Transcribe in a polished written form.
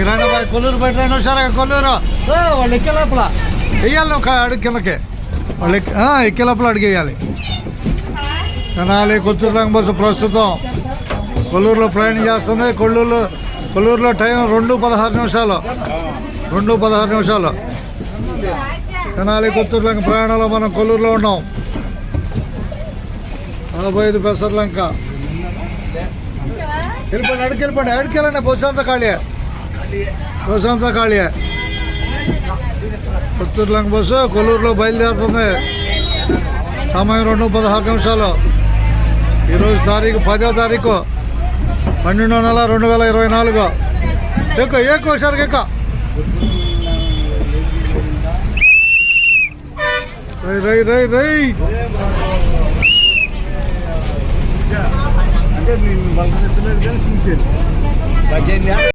రండి బాయ్, కొల్లూరు బయట రండి, హుషారుగా కొల్లూరు. వాళ్ళు ఎక్కే లోపల వెయ్యాలి ఒక అడుగు కిందకి, వాళ్ళు ఎక్కే లోపల అడిగేయాలి. తెనాలి కొత్తూరు రంగ బస్సు ప్రస్తుతం కొల్లూరులో ప్రయాణం చేస్తుంది. కొల్లూరులో టైం 2:16. 2:16. తెనాలి కొత్తూరు లంక ప్రయాణంలో మనం కొల్లూరులో ఉన్నాం. 45 పెసర్లంక. వెళ్ళిపోండి అడికెళ్ళండి. బస్సు అంతా ఖాళీ. కొత్తూరు లంక బస్సు కొల్లూరులో బయలుదేరుతుంది. సమయం 2:16. ఈరోజు తారీఖు 10వ తారీఖు 12వ నెల 2024. ఎక్కువ హుషారుగా ఎక్కువ. రై అంటే